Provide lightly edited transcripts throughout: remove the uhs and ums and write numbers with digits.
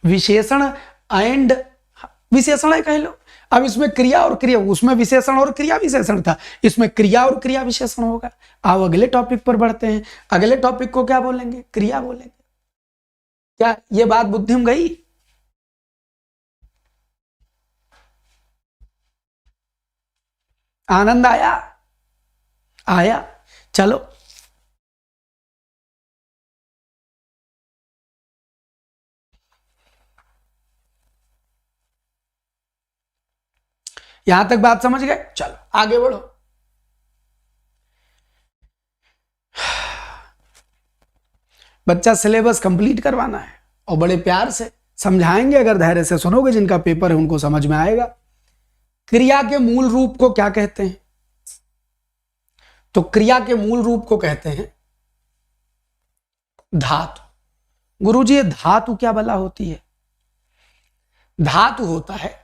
विशेषण एंड विशेषण है कह लो। अब इसमें क्रिया और क्रिया, उसमें विशेषण और क्रिया विशेषण था, इसमें क्रिया और क्रिया विशेषण होगा। अब अगले टॉपिक पर बढ़ते हैं। अगले टॉपिक को क्या बोलेंगे? क्रिया बोलेंगे। क्या ये बात बुद्धि में गई? आनंद आया? आया। चलो यहां तक बात समझ गए? चलो आगे बढ़ो। बच्चा सिलेबस कंप्लीट करवाना है और बड़े प्यार से समझाएंगे। अगर धैर्य से सुनोगे, जिनका पेपर है उनको समझ में आएगा। क्रिया के मूल रूप को क्या कहते हैं? तो क्रिया के मूल रूप को कहते हैं धातु। गुरुजी ये धातु क्या भला होती है? धातु होता है,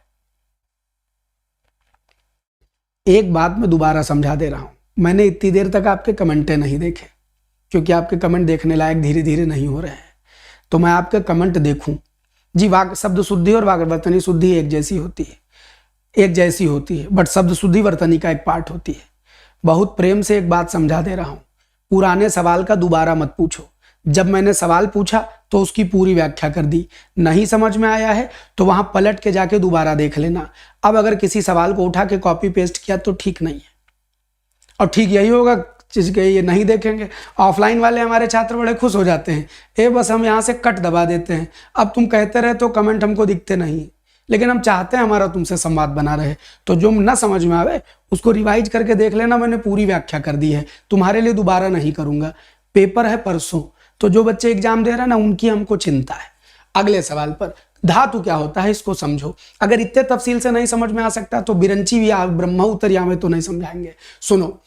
एक बात मैं दोबारा समझा दे रहा हूं। मैंने इतनी देर तक आपके कमेंटें नहीं देखे, क्योंकि आपके कमेंट देखने लायक धीरे धीरे नहीं हो रहे हैं। तो मैं आपके कमेंट देखूं। जी, वाक शब्द शुद्धि और वाक्वर्तनी शुद्धि एक जैसी होती है, एक जैसी होती है, बट शब्द शुद्धि वर्तनी का एक पार्ट होती है। बहुत प्रेम से एक बात समझा दे रहा हूं, पुराने सवाल का दोबारा मत पूछो। जब मैंने सवाल पूछा तो उसकी पूरी व्याख्या कर दी। नहीं समझ में आया है तो वहां पलट के जाके दोबारा देख लेना। अब अगर किसी सवाल को उठा के कॉपी पेस्ट किया तो ठीक नहीं है, और ठीक यही होगा जिसके ये नहीं देखेंगे। ऑफलाइन वाले हमारे छात्र बड़े खुश हो जाते हैं, ए बस हम यहाँ से कट दबा देते हैं। अब तुम कहते रहे तो कमेंट हमको दिखते नहीं, लेकिन हम चाहते हैं हमारा तुमसे संवाद बना रहे। तो जो ना समझ में आवे उसको रिवाइज करके देख लेना, मैंने पूरी व्याख्या कर दी है। तुम्हारे लिए दोबारा नहीं करूंगा। पेपर है परसों, तो जो बच्चे एग्जाम दे रहे हैं ना, उनकी हमको चिंता है। अगले सवाल पर, धातु क्या होता है इसको समझो। अगर इतने तफसील से नहीं समझ में आ सकता तो बिरंची या ब्रह्मोत्तरिया में तो नहीं समझाएंगे। सुनो,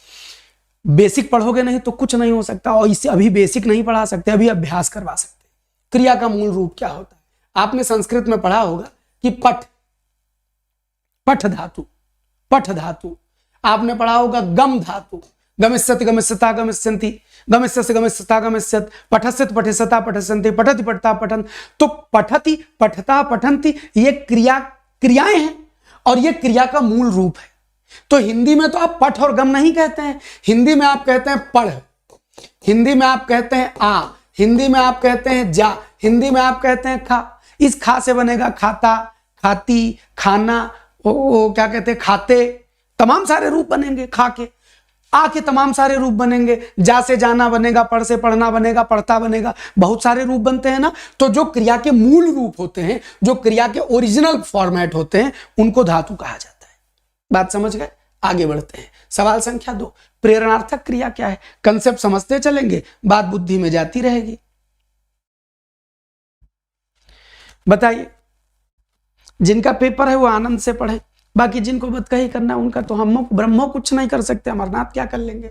बेसिक पढ़ोगे नहीं तो कुछ नहीं हो सकता, और इसे अभी बेसिक नहीं पढ़ा सकते, अभी अभ्यास करवा सकते। क्रिया का मूल रूप क्या होता है? आपने संस्कृत में पढ़ा होगा कि पठ, पठ धातु, पठ धातु। आपने पढ़ा होगा गम धातु, गमिष्यति गमिष्यता गमिष्यन्ति, गमिष्यसि गमिष्यता गमिष्यत्, पठस्यत् पठिष्यता पठस्यन्ति, पठति पठता पठन। तो पठति पठता पठन्ति ये क्रियाएं हैं, और ये क्रिया का मूल रूप है। तो हिंदी में तो आप पठ और गम नहीं कहते हैं, हिंदी में आप कहते हैं पढ़, हिंदी में आप कहते हैं आ, हिंदी में आप कहते हैं जा, हिंदी में आप कहते हैं खा। इस खा से बनेगा खाता, खाती, खाना, ओ क्या कहते हैं खाते, तमाम सारे रूप बनेंगे। खा के, आ के तमाम सारे रूप बनेंगे। जा से जाना बनेगा, पढ़ से पढ़ना बनेगा, पढ़ता बनेगा, बहुत सारे रूप बनते हैं ना। तो जो क्रिया के मूल रूप होते हैं, जो क्रिया के ओरिजिनल फॉर्मेट होते हैं, उनको धातु कहा जाता है। बात समझ गए? आगे बढ़ते हैं। सवाल संख्या 2, प्रेरणार्थक क्रिया क्या है? कंसेप्ट समझते चलेंगे, बात बुद्धि में जाती रहेगी। बताइए, जिनका पेपर है वो आनंद से पढ़े, बाकी जिनको बतकही करना है उनका तो हम ब्रह्मो कुछ नहीं कर सकते, अमरनाथ क्या कर लेंगे।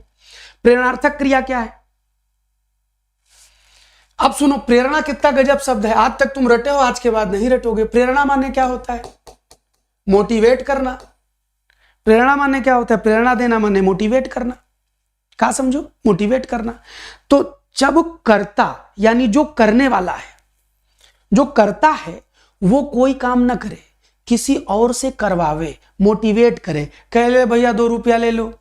प्रेरणार्थक क्रिया क्या है? अब सुनो, प्रेरणा कितना गजब शब्द है। आज तक तुम रटे हो, आज के बाद नहीं रटोगे। प्रेरणा माने क्या होता है? मोटिवेट करना। प्रेरणा माने क्या होता है? प्रेरणा देना माने मोटिवेट करना। क्या समझो? मोटिवेट करना। तो जब कर्ता यानी जो करने वाला है, जो करता है, वो कोई काम ना करे, किसी और से करवावे, मोटिवेट करे, कह ले भैया 2 रुपया ले लो,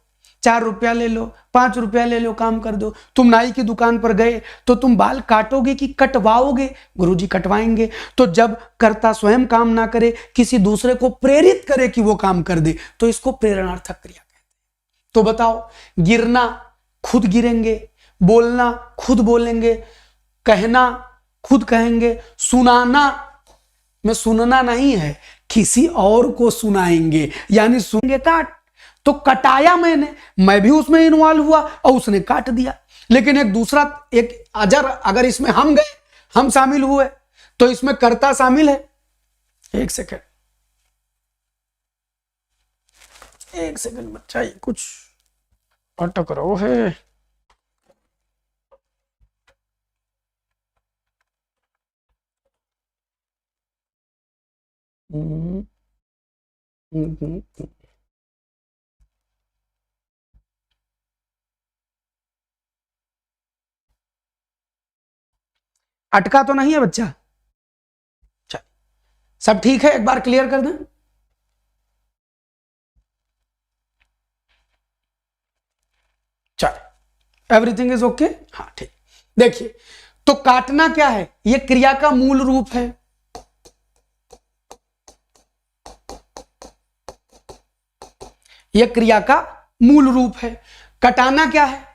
4 रुपया ले लो, 5 रुपया ले लो, काम कर दो। तुम नाई की दुकान पर गए तो तुम बाल काटोगे कि कटवाओगे? गुरुजी कटवाएंगे। तो जब कर्ता स्वयं काम ना करे, किसी दूसरे को प्रेरित करे कि वो काम कर दे, तो इसको प्रेरणार्थक क्रिया कहते हैं। तो बताओ, गिरना खुद गिरेंगे, बोलना खुद बोलेंगे, कहना खुद कहेंगे, सुनाना में सुनना नहीं है, किसी और को सुनाएंगे, यानी सुनेंगे काट। तो कटाया मैंने, मैं भी उसमें इन्वॉल्व हुआ और उसने काट दिया। लेकिन एक दूसरा, एक अगर इसमें हम गए, हम शामिल हुए, तो इसमें कर्ता शामिल है। एक सेकंड बच्चा, ये कुछ अटक रहो है। अटका तो नहीं है बच्चा? चल सब ठीक है, एक बार क्लियर कर दें। चलो, एवरीथिंग इज ओके। हाँ ठीक। देखिए, तो काटना क्या है? यह क्रिया का मूल रूप है। यह क्रिया का मूल रूप है। कटाना क्या है?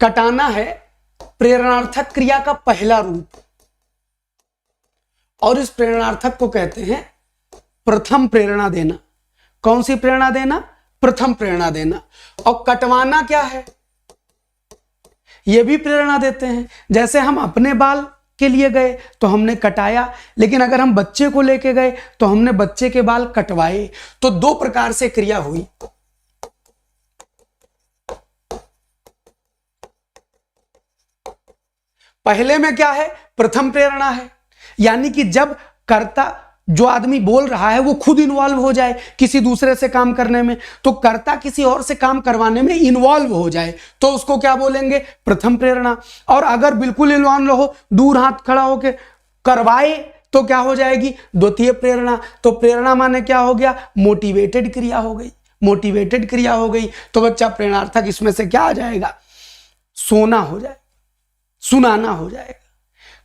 कटाना है प्रेरणार्थक क्रिया का पहला रूप, और इस प्रेरणार्थक को कहते हैं प्रथम प्रेरणा देना। कौन सी प्रेरणा देना? प्रथम प्रेरणा देना। और कटवाना क्या है? यह भी प्रेरणा देते हैं। जैसे हम अपने बाल के लिए गए तो हमने कटाया, लेकिन अगर हम बच्चे को लेके गए तो हमने बच्चे के बाल कटवाए। तो दो प्रकार से क्रिया हुई। पहले में क्या है? प्रथम प्रेरणा है, यानी कि जब कर्ता, जो आदमी बोल रहा है, वो खुद इन्वॉल्व हो जाए किसी दूसरे से काम करने में, तो कर्ता किसी और से काम करवाने में इन्वॉल्व हो जाए, तो उसको क्या बोलेंगे? प्रथम प्रेरणा। और अगर बिल्कुल इन्वॉल्व हो, दूर हाथ खड़ा होके करवाए, तो क्या हो जाएगी? द्वितीय प्रेरणा। तो प्रेरणा माने क्या हो गया? मोटिवेटेड क्रिया हो गई। मोटिवेटेड क्रिया हो गई तो बच्चा प्रेरणार्थक इसमें से क्या आ जाएगा? सोना हो जाएगा, सुनाना हो जाएगा,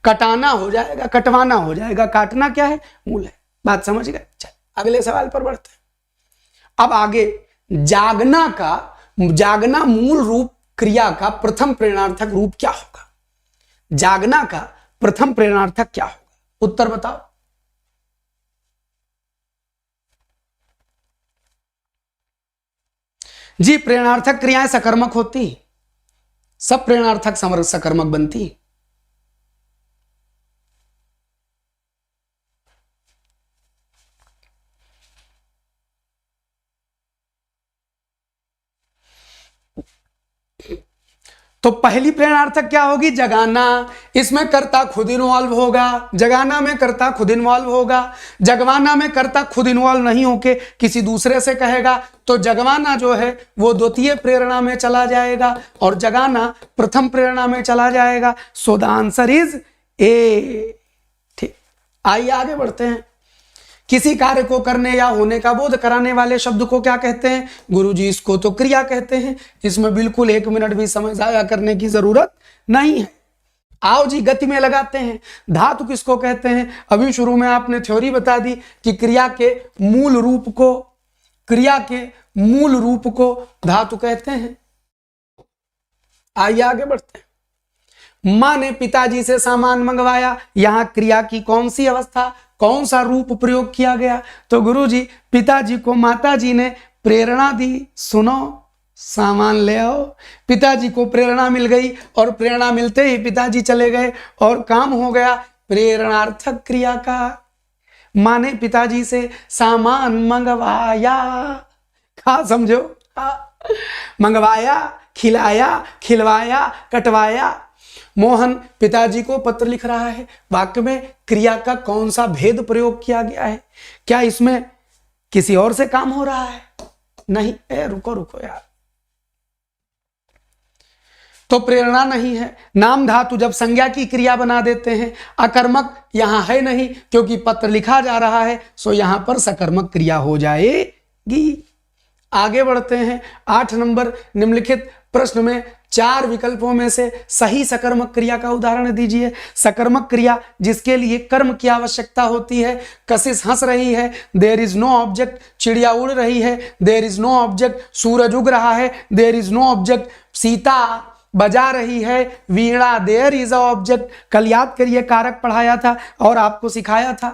कटाना हो जाएगा, कटवाना हो जाएगा। काटना क्या है? मूल है। बात समझ गए? चल अगले सवाल पर बढ़ते हैं। अब आगे, जागना मूल रूप क्रिया का प्रथम प्रेरणार्थक रूप क्या होगा? जागना का प्रथम प्रेरणार्थक क्या होगा? उत्तर बताओ। जी, प्रेरणार्थक क्रियाएं सकर्मक होती, सब प्रेरणार्थक सकर्मक बनती। तो पहली प्रेरणार्थक क्या होगी? जगाना। इसमें कर्ता खुद इन्वॉल्व होगा। जगाना में कर्ता खुद इन्वॉल्व होगा। जगवाना में कर्ता खुद इन्वॉल्व नहीं होके किसी दूसरे से कहेगा, तो जगवाना जो है वो द्वितीय प्रेरणा में चला जाएगा और जगाना प्रथम प्रेरणा में चला जाएगा। So the answer is a. ठीक, आइए आगे बढ़ते हैं। किसी कार्य को करने या होने का बोध कराने वाले शब्द को क्या कहते हैं? गुरुजी, इसको तो क्रिया कहते हैं। इसमें बिल्कुल 1 मिनट भी समय जाया करने की जरूरत नहीं है। आओ जी, गति में लगाते हैं। धातु किसको कहते हैं? अभी शुरू में आपने थ्योरी बता दी कि क्रिया के मूल रूप को धातु कहते हैं। आइए आगे बढ़ते हैं। मां ने पिताजी से सामान मंगवाया। यहां क्रिया की कौन सी अवस्था, कौन सा रूप प्रयोग किया गया? तो गुरुजी, पिताजी को माताजी ने प्रेरणा दी, सुनो सामान ले आओ। पिताजी को प्रेरणा मिल गई और प्रेरणा मिलते ही पिताजी चले गए और काम हो गया प्रेरणार्थक क्रिया का। मां ने पिताजी से सामान मंगवाया। हाँ समझो, मंगवाया, खिलाया, खिलवाया, कटवाया। मोहन पिताजी को पत्र लिख रहा है। वाक्य में क्रिया का कौन सा भेद प्रयोग किया गया है? क्या इसमें किसी और से काम हो रहा है? नहीं। रुको यार, तो प्रेरणा नहीं है। नाम धातु जब संज्ञा की क्रिया बना देते हैं, अकर्मक यहां है नहीं क्योंकि पत्र लिखा जा रहा है, सो यहां पर सकर्मक क्रिया हो जाएगी। आगे बढ़ते हैं। 8 नंबर निम्नलिखित प्रश्न में 4 विकल्पों में से सही सकर्मक क्रिया का उदाहरण दीजिए। सकर्मक क्रिया जिसके लिए कर्म की आवश्यकता होती है। कशिश हंस रही है, देयर इज नो ऑब्जेक्ट। चिड़िया उड़ रही है, देयर इज नो ऑब्जेक्ट। सूरज उग रहा है, there is no object. Sita बजा रही है veena, there is a object. कल याद करिए, कारक पढ़ाया था और आपको सिखाया था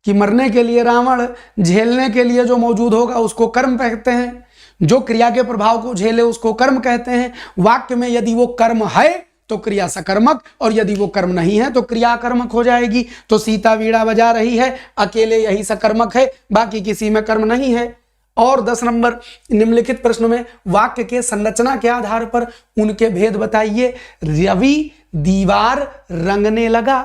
कि मरने के लिए रावण, झेलने के लिए जो मौजूद होगा उसको कर्म कहते हैं, जो क्रिया के प्रभाव को झेले उसको कर्म कहते हैं। वाक्य में यदि वो कर्म है तो क्रिया सकर्मक, और यदि वो कर्म नहीं है तो क्रिया कर्मक हो जाएगी। तो सीता वीणा बजा रही है, अकेले यही सकर्मक है, बाकी किसी में कर्म नहीं है। और 10 नंबर निम्नलिखित प्रश्न में वाक्य के संरचना के आधार पर उनके भेद बताइए। रवि दीवार रंगने लगा।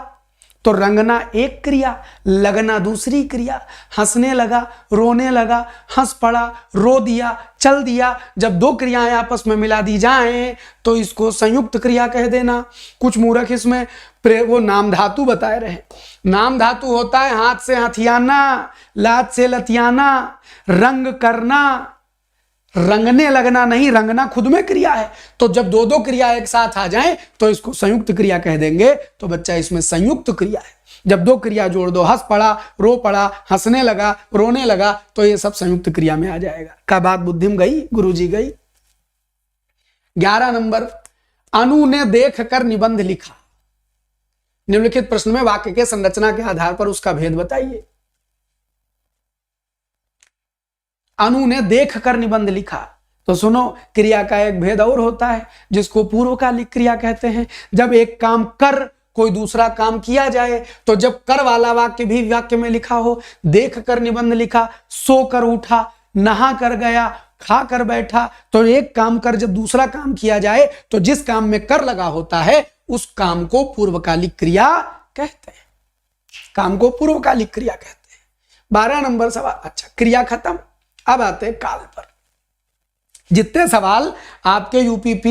तो रंगना एक क्रिया, लगना दूसरी क्रिया। हंसने लगा, रोने लगा, हंस पड़ा, रो दिया, चल दिया। जब दो क्रियाएं आपस में मिला दी जाएं तो इसको संयुक्त क्रिया कह देना। कुछ मूर्ख इसमें वो नाम धातु बताए रहे। नाम धातु होता है हाथ से हथियाना, लात से लतियाना, रंग करना। रंगने लगना नहीं, रंगना खुद में क्रिया है। तो जब दो दो क्रिया एक साथ आ जाएं तो इसको संयुक्त क्रिया कह देंगे। तो बच्चा इसमें संयुक्त क्रिया है। जब दो क्रिया जोड़ दो, हंस पड़ा, रो पड़ा, हंसने लगा, रोने लगा, तो ये सब संयुक्त क्रिया में आ जाएगा। का बात बुद्धिम गई, गुरुजी गई। 11 नंबर, अनु ने देख कर निबंध लिखा। निम्नलिखित प्रश्न में वाक्य के संरचना के आधार पर उसका भेद बताइए। अनु ने देख कर निबंध लिखा। तो सुनो, क्रिया का एक भेद और होता है जिसको पूर्वकालिक क्रिया कहते हैं। जब एक काम कर कोई दूसरा काम किया जाए, तो जब कर वाला वाक्य भी वाक्य में लिखा हो, देख कर निबंध लिखा, सो कर उठा, नहा कर गया, खा कर बैठा, तो एक काम कर जब दूसरा काम किया जाए तो जिस काम में कर लगा होता है उस काम को पूर्वकालिक क्रिया कहते हैं। काम को पूर्वकालिक क्रिया कहते हैं। 12 नंबर सवाल। अच्छा, क्रिया खत्म। अब आते हैं काल पर। जितने सवाल आपके यूपीपी